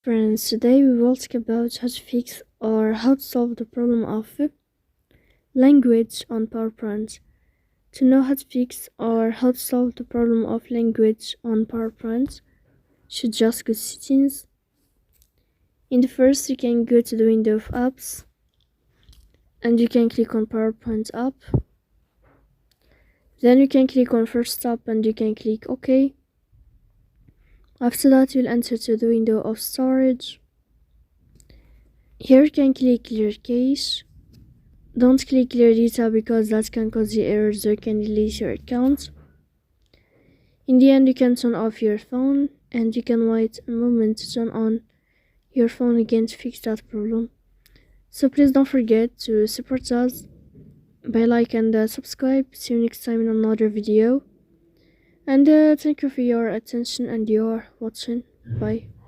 Friends, today we will talk about how to fix or how to solve the problem of language on PowerPoint. To know how to fix or how to solve the problem of language on PowerPoint, you should just go to settings. In the first, you can go to the window of apps and you can click on PowerPoint app. Then you can click on first app and you can click OK. After that, you'll enter to the window of storage. Here you can click clear cache. Don't click clear data because that can cause you errors or can delete your account. In the end, you can turn off your phone and you can wait a moment to turn on your phone again to fix that problem. So please don't forget to support us by like and subscribe. See you next time in another video. And thank you for your attention and your watching. Bye.